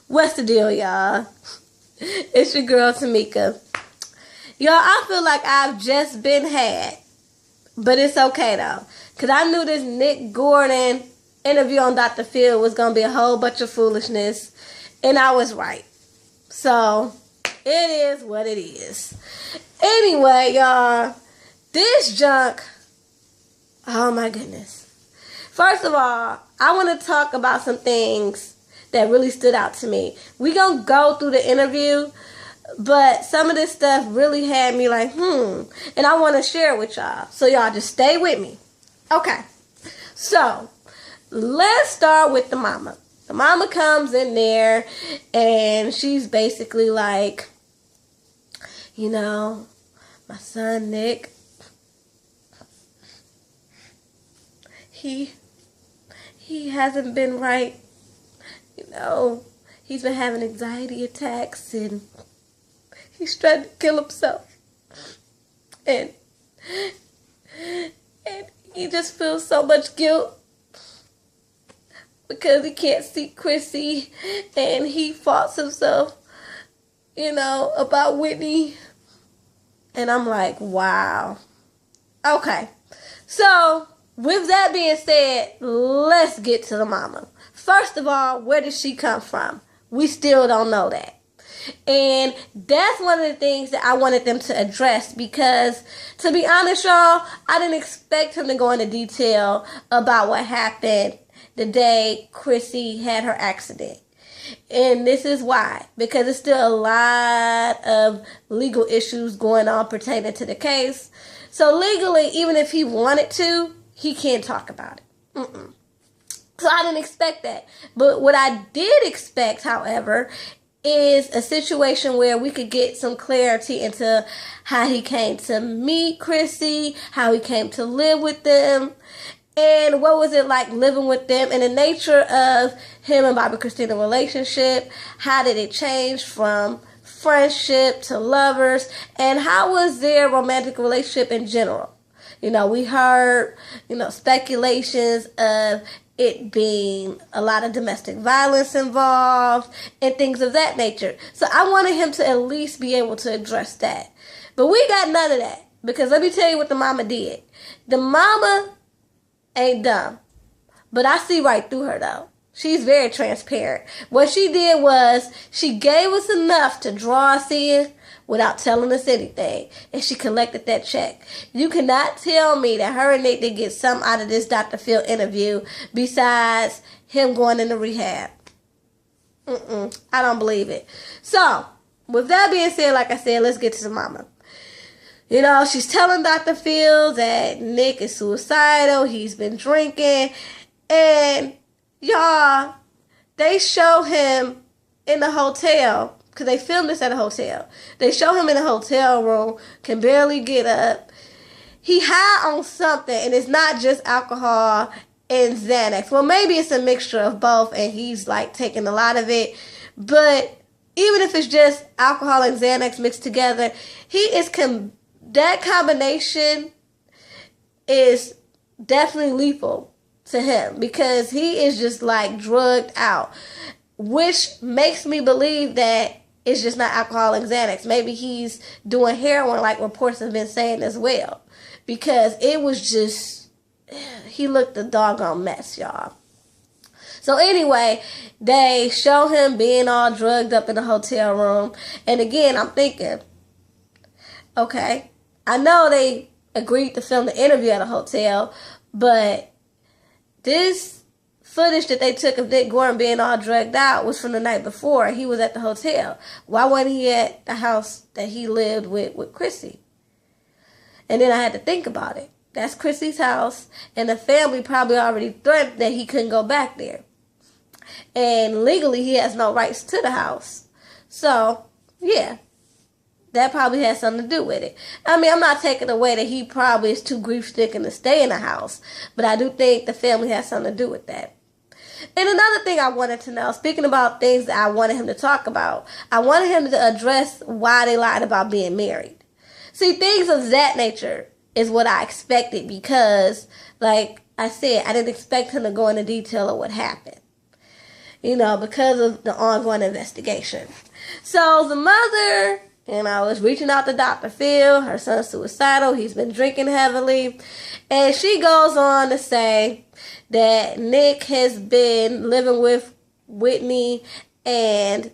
What's the deal, y'all? It's your girl, Tamika. Y'all, I feel like I've just been had. But it's okay, though. Because I knew this Nick Gordon interview on Dr. Phil was going to be a whole bunch of foolishness. And I was right. So, it is what it is. Anyway, y'all, this junk, oh my goodness. First of all, I want to talk about some things that really stood out to me. We gonna go through the interview, but some of this stuff really had me like, and I want to share it with y'all. So y'all just stay with me. Okay, so let's start with the mama. The mama comes in there, and she's basically like, my son Nick, he hasn't been right. He's been having anxiety attacks, and he's trying to kill himself. And he just feels so much guilt because he can't see Chrissy, and he faults himself, about Whitney. And I'm like, wow. Okay. So, with that being said, let's get to the mama. First of all, where did she come from? We still don't know that. And that's one of the things that I wanted them to address because, to be honest, y'all, I didn't expect him to go into detail about what happened the day Chrissy had her accident. And this is why. Because there's still a lot of legal issues going on pertaining to the case. So legally, even if he wanted to, he can't talk about it. So I didn't expect that. But what I did expect, however, is a situation where we could get some clarity into how he came to meet Chrissy, how he came to live with them, and what was it like living with them, and the nature of him and Bobby Christina relationship. How did it change from friendship to lovers, and how was their romantic relationship in general? We heard, speculations of it being a lot of domestic violence involved and things of that nature. So I wanted him to at least be able to address that. But we got none of that, because let me tell you what the mama did. The mama ain't dumb, but I see right through her, though. She's very transparent. What she did was she gave us enough to draw us in without telling us anything, and she collected that check. You cannot tell me that her and Nick did get something out of this Dr. Phil interview besides him going into rehab. I don't believe it. So, with that being said, like I said, let's get to the mama. She's telling Dr. Phil that Nick is suicidal, he's been drinking, and y'all, they show him in the hotel, because they filmed this at a hotel. They show him in a hotel room, can barely get up. He high on something, and it's not just alcohol and Xanax. Well, maybe it's a mixture of both, and he's like taking a lot of it. But even if it's just alcohol and Xanax mixed together, that combination is definitely lethal to him, because he is just like drugged out, which makes me believe that it's just not alcohol and Xanax. Maybe he's doing heroin, like reports have been saying as well, because it was just, he looked a doggone mess, y'all. So anyway, they show him being all drugged up in the hotel room, and again, I'm thinking, okay, I know they agreed to film the interview at a hotel, but this footage that they took of Nick Gordon being all drugged out was from the night before. He was at the hotel. Why wasn't he at the house that he lived with Chrissy? And then I had to think about it. That's Chrissy's house, and the family probably already threatened that he couldn't go back there. And legally, he has no rights to the house. So, yeah, that probably has something to do with it. I mean, I'm not taking away that he probably is too grief-stricken to stay in the house, but I do think the family has something to do with that. And another thing I wanted to know, speaking about things that I wanted him to talk about, I wanted him to address why they lied about being married. See, things of that nature is what I expected, because, like I said, I didn't expect him to go into detail of what happened. because of the ongoing investigation. So the mother, is reaching out to Dr. Phil. Her son's suicidal. He's been drinking heavily. And she goes on to say that Nick has been living with Whitney and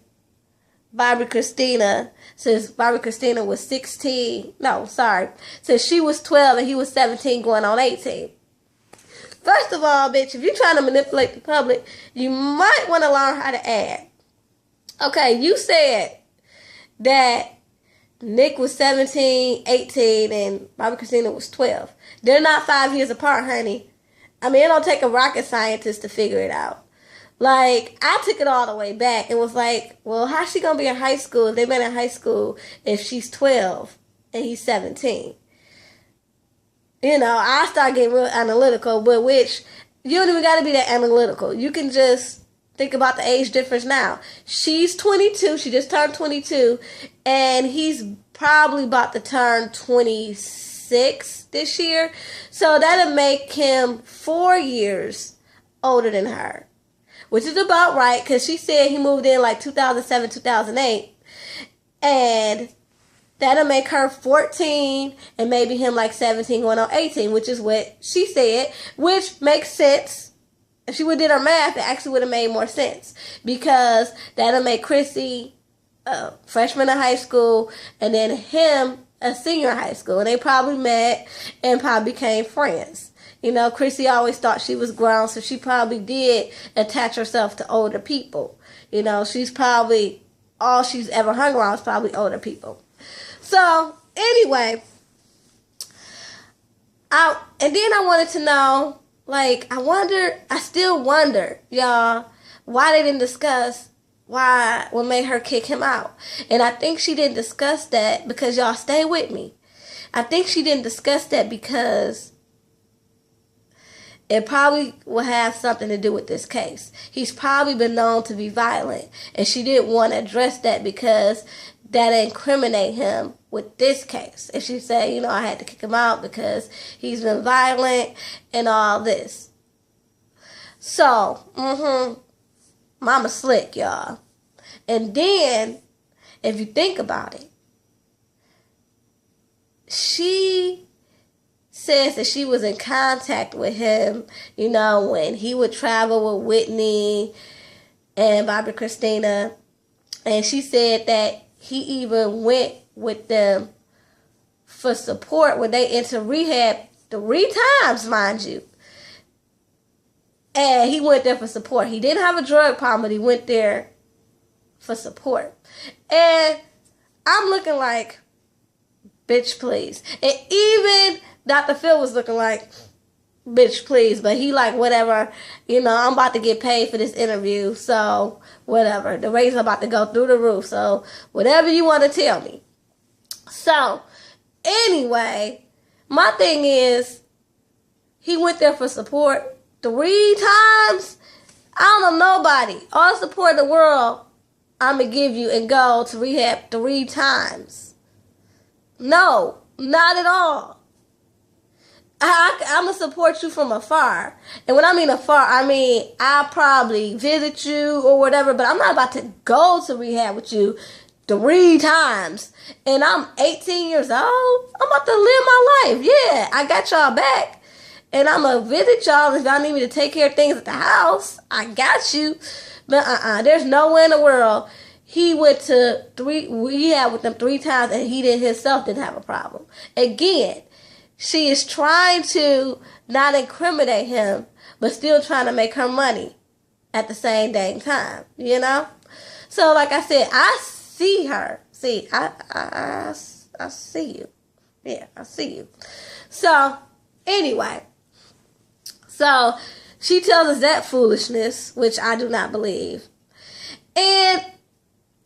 Bobby Christina since Bobby Christina was 16. No, sorry. Since she was 12 and he was 17 going on 18. First of all, bitch, if you're trying to manipulate the public, you might want to learn how to add. Okay, you said that Nick was 17, 18, and Bobby Christina was 12. They're not 5 years apart, honey. I mean, it don't take a rocket scientist to figure it out. Like, I took it all the way back and was like, well, how's she going to be in high school if they've been in high school if she's 12 and he's 17? I start getting real analytical, but which, you don't even got to be that analytical. You can just think about the age difference now. She's 22. She just turned 22. And he's probably about to turn 26 this year. So that'll make him 4 years older than her. Which is about right, because she said he moved in like 2007, 2008. And that'll make her 14 and maybe him like 17 going on 18, which is what she said, which makes sense. If she would have did her math, it actually would have made more sense, because that'll make Chrissy a freshman in high school and then him a senior in high school. And they probably met and probably became friends. Chrissy always thought she was grown, so she probably did attach herself to older people. She's probably, all she's ever hung around is probably older people. So, anyway, and then I wanted to know, I still wonder, y'all, why they didn't discuss what made her kick him out. And I think she didn't discuss that because, y'all, stay with me. I think she didn't discuss that because it probably will have something to do with this case. He's probably been known to be violent, and she didn't want to address that because that incriminate him with this case. And she said, I had to kick him out because he's been violent and all this. So, Mama slick, y'all. And then, if you think about it, she says that she was in contact with him, when he would travel with Whitney and Bobby Christina. And she said that he even went with them for support when they entered rehab 3 times, mind you. And he went there for support. He didn't have a drug problem, but he went there for support. And I'm looking like, bitch, please. And even Dr. Phil was looking like, bitch, please. But he like, whatever, I'm about to get paid for this interview. So, whatever. The rates are about to go through the roof. So, whatever you want to tell me. So, anyway, my thing is, he went there for support 3 times. I don't know nobody. All the support in the world I'm going to give you and go to rehab 3 times. No, not at all. I'm going to support you from afar. And when I mean afar, I mean I'll probably visit you or whatever, but I'm not about to go to rehab with you 3 times. And I'm 18 years old. I'm about to live my life. Yeah, I got y'all back. And I'm going to visit y'all if y'all need me to take care of things at the house. I got you. But there's nowhere in the world. He went to rehab with them 3 times and he himself didn't have a problem. Again, she is trying to not incriminate him, but still trying to make her money at the same dang time, So, like I said, I see her. See, I see you. Yeah, I see you. So, anyway. So, she tells us that foolishness, which I do not believe. And even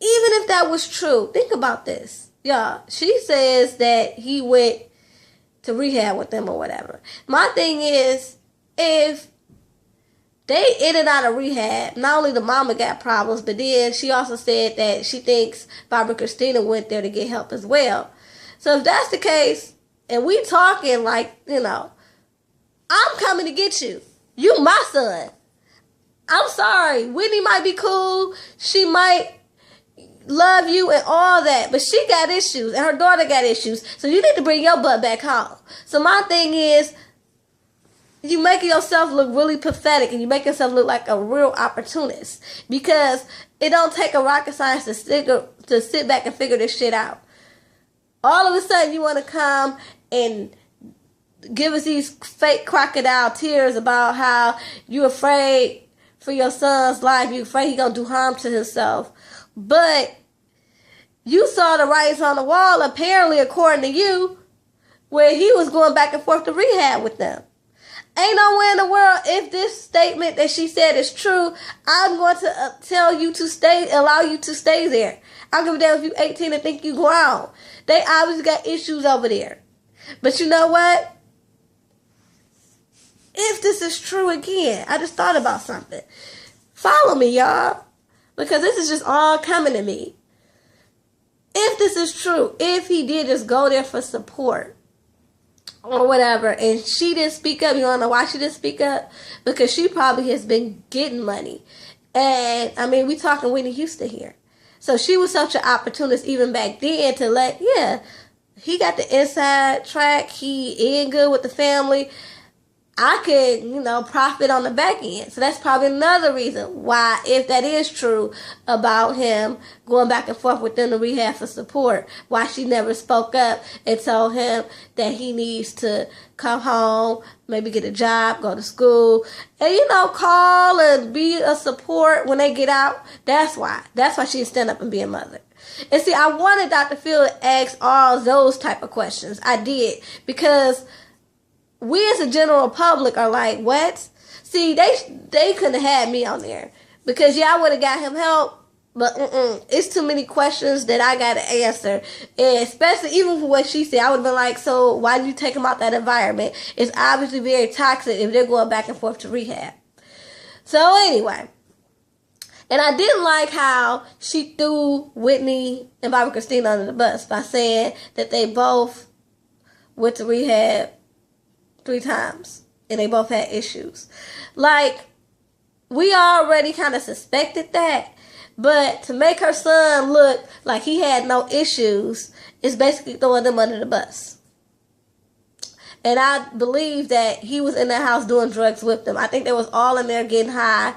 if that was true, think about this. Y'all, she says that he went to rehab with them or whatever. My thing is, if they in and out of rehab, not only the mama got problems, but then she also said that she thinks Barbara Christina went there to get help as well. So if that's the case, and we talking like, I'm coming to get you. You my son. I'm sorry. Whitney might be cool. She might love you and all that, but she got issues and her daughter got issues. So you need to bring your butt back home. So my thing is, you making yourself look really pathetic and you make yourself look like a real opportunist, because it don't take a rocket science to sit back and figure this shit out. All of a sudden you want to come and give us these fake crocodile tears about how you afraid for your son's life. You afraid he gonna do harm to himself. But you saw the writings on the wall, apparently, according to you, where he was going back and forth to rehab with them. Ain't nowhere in the world, if this statement that she said is true, I'm going to tell you to allow you to stay there. I don't give a damn if you're 18 and think you grown. They obviously got issues over there. But you know what? If this is true again, I just thought about something. Follow me, y'all, because this is just all coming to me. If this is true, if he did just go there for support or whatever, and she didn't speak up, you wanna know why she didn't speak up? Because she probably has been getting money. And I mean, we talking Whitney Houston here. So she was such an opportunist even back then to he got the inside track, he in good with the family. I could, profit on the back end. So that's probably another reason why, if that is true about him going back and forth with them to rehab for support, why she never spoke up and told him that he needs to come home, maybe get a job, go to school, and, call and be a support when they get out. That's why. That's why she didn't stand up and be a mother. And see, I wanted Dr. Phil to ask all those type of questions. I did, because we as the general public are like, what? See, they couldn't have had me on there, because I would have got him help, but it's too many questions that I got to answer, and especially even for what she said, I would have been like, so why did you take him out that environment? It's obviously very toxic if they're going back and forth to rehab. So anyway, and I didn't like how she threw Whitney and Bobby Christina under the bus by saying that they both went to rehab 3 times and they both had issues. We already kind of suspected that, but to make her son look like he had no issues is basically throwing them under the bus. And I believe that he was in that house doing drugs with them. I think they was all in there getting high.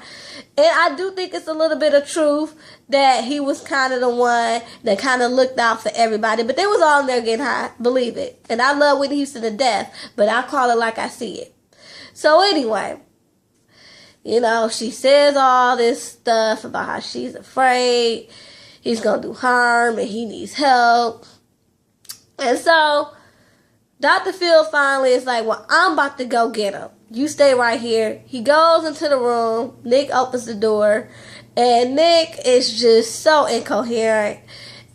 And I do think it's a little bit of truth that he was kind of the one that kind of looked out for everybody. But they was all in there getting high. Believe it. And I love Whitney Houston to death, but I call it like I see it. So anyway, she says all this stuff about how she's afraid he's going to do harm and he needs help. And so Dr. Phil finally is like, well, I'm about to go get him. You stay right here. He goes into the room. Nick opens the door. And Nick is just so incoherent.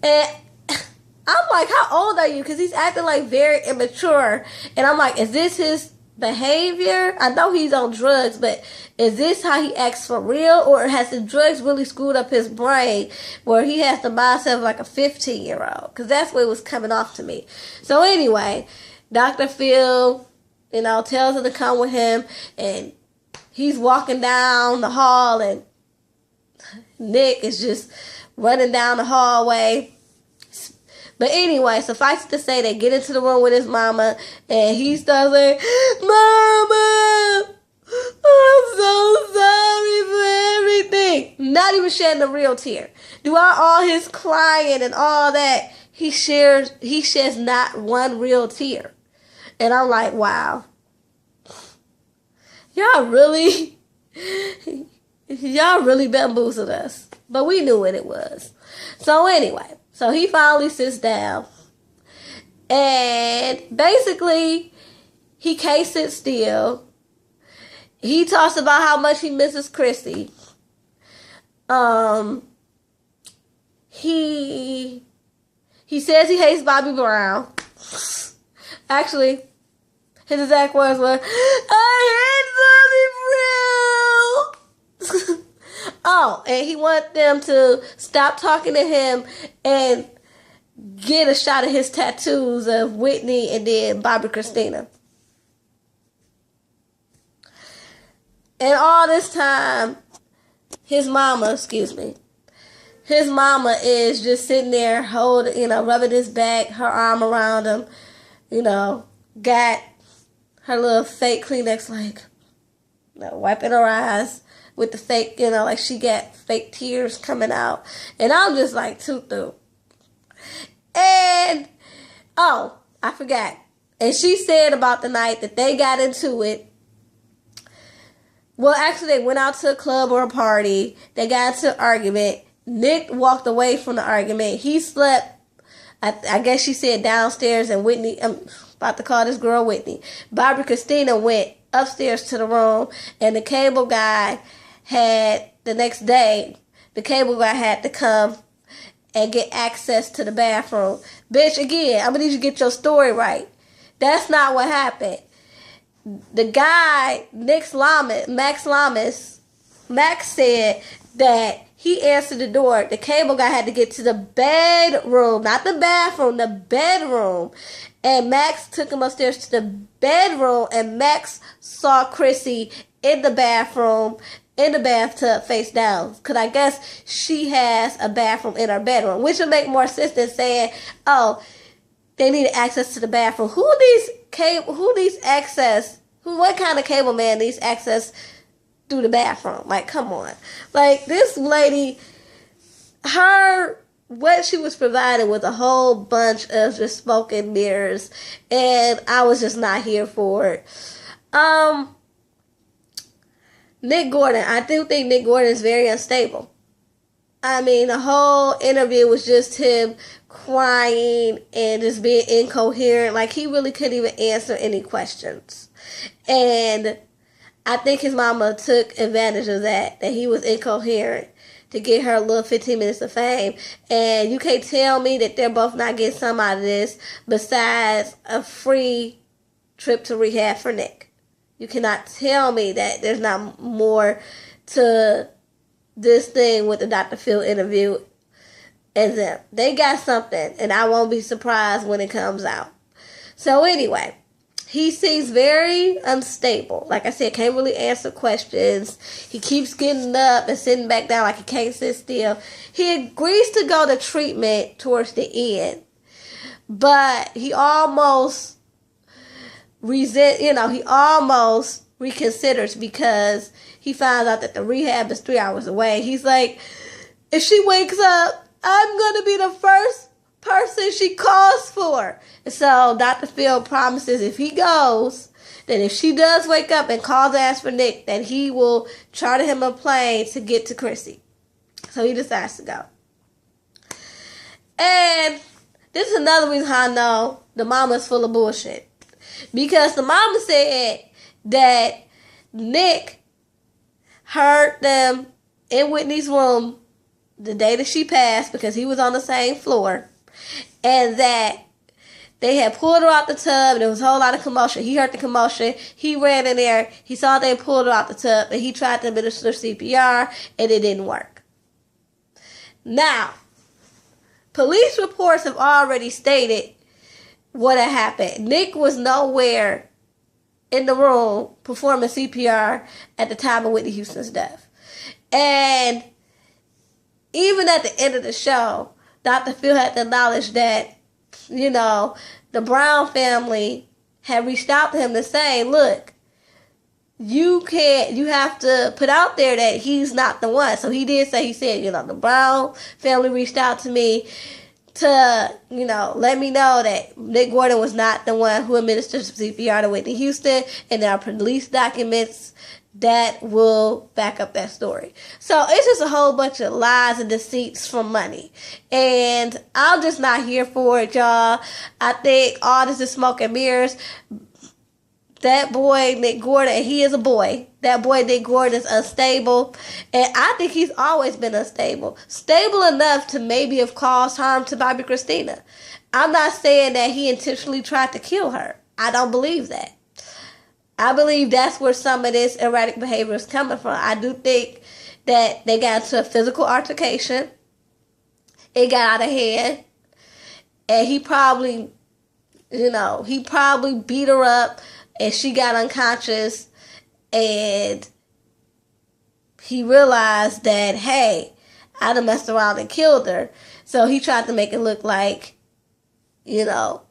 And I'm like, how old are you? Because he's acting like very immature. And I'm like, is this his behavior? I know he's on drugs, but is this how he acts for real? Or has the drugs really screwed up his brain where he has the mindset of like a 15-year-old? Because that's what it was coming off to me. So anyway, Dr. Phil, tells her to come with him, and he's walking down the hall, and Nick is just running down the hallway. But anyway, suffice it to say, they get into the room with his mama, and he starts saying, Mama, I'm so sorry for everything. Not even shedding a real tear. Throughout all his crying and all that, he sheds not one real tear. And I'm like, wow. Y'all really bamboozled us. But we knew what it was. So anyway, so he finally sits down. And basically, he can't sit still. He talks about how much he misses Chrissy. He says he hates Bobby Brown. Actually, his exact words were, I hate Bobby Brown. Oh, and he wanted them to stop talking to him and get a shot of his tattoos of Whitney and then Bobby Christina. And all this time, his mama, excuse me, his mama is just sitting there holding, rubbing his back, her arm around him, got her little fake Kleenex, like, wiping her eyes with the fake, like she got fake tears coming out. And I'm just like, too through. And, oh, I forgot. And she said about the night that they got into it. Well, actually, they went out to a club or a party. They got into an argument. Nick walked away from the argument. He slept, I guess she said, downstairs, and Whitney, I'm about to call this girl Whitney. Barbara Christina went upstairs to the room, and the cable guy had, the next day, the cable guy had to come and get access to the bathroom. Bitch, again, I'm going to need you to get your story right. That's not what happened. The guy, Max said that he answered the door. The cable guy had to get to the bedroom, not the bathroom, the bedroom. And Max took him upstairs to the bedroom, and Max saw Chrissy in the bathroom, in the bathtub, face down. Because I guess she has a bathroom in her bedroom, which would make more sense than saying, oh, they needed access to the bathroom. What kind of cable man needs access through the bathroom? Like, come on. Like, this lady, what she was provided was a whole bunch of just smoke and mirrors, and I was just not here for it. Nick Gordon, I do think Nick Gordon is very unstable. I mean, the whole interview was just him crying and just being incoherent. Like, he really couldn't even answer any questions. And I think his mama took advantage of that he was incoherent, to get her a little 15 minutes of fame. And you can't tell me that they're both not getting some out of this besides a free trip to rehab for Nick. You cannot tell me that there's not more to this thing with the Dr. Phil interview as them. They got something, and I won't be surprised when it comes out. So anyway, he seems very unstable. Like I said, can't really answer questions. He keeps getting up and sitting back down like he can't sit still. He agrees to go to treatment towards the end, but he almost reconsiders because he finds out that the rehab is 3 hours away. He's like, if she wakes up, I'm going to be the first person she calls for. And so Dr. Phil promises if he goes, that if she does wake up and calls to ask for Nick, that he will charter him a plane to get to Chrissy. So he decides to go. And this is another reason how I know the mama's full of bullshit. Because the mama said that Nick heard them in Whitney's room the day that she passed, because he was on the same floor, and that they had pulled her out the tub, and there was a whole lot of commotion. He heard the commotion. He ran in there. He saw they pulled her out the tub, and he tried to administer CPR, and it didn't work. Now, police reports have already stated what had happened. Nick was nowhere in the room performing CPR at the time of Whitney Houston's death. And even at the end of the show, Dr. Phil had to acknowledge that, the Brown family had reached out to him to say, look, you have to put out there that he's not the one. So he did say, he said, the Brown family reached out to me to, let me know that Nick Gordon was not the one who administered CPR to Whitney Houston, and there are police documents that will back up that story. So it's just a whole bunch of lies and deceits for money. And I'm just not here for it, y'all. I think all this is smoke and mirrors. That boy, Nick Gordon, and he is a boy. That boy, Nick Gordon, is unstable. And I think he's always been unstable. Stable enough to maybe have caused harm to Bobby Christina. I'm not saying that he intentionally tried to kill her. I don't believe that. I believe that's where some of this erratic behavior is coming from. I do think that they got into a physical altercation. It got out of hand. And he probably beat her up, and she got unconscious, and he realized that, hey, I done messed around and killed her. So he tried to make it look like, you know,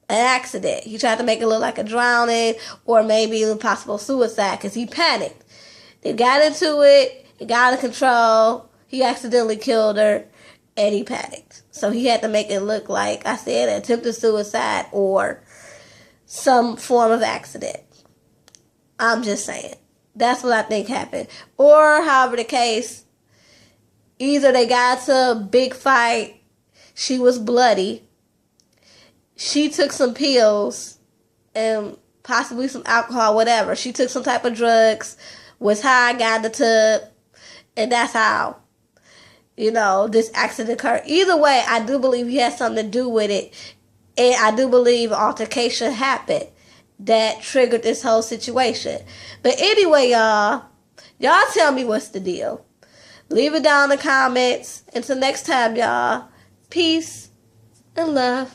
an accident. He tried to make it look like a drowning or maybe a possible suicide because he panicked. They got into it. It got out of control. He accidentally killed her and he panicked. So he had to make it look like, I said, an attempted suicide or some form of accident. I'm just saying. That's what I think happened. Or, however the case, either they got into a big fight, she was bloody, she took some pills and possibly some alcohol, whatever. She took some type of drugs, was high, got in the tub, and that's how, this accident occurred. Either way, I do believe he had something to do with it. And I do believe an altercation happened that triggered this whole situation. But anyway, y'all tell me what's the deal. Leave it down in the comments. Until next time, y'all. Peace and love.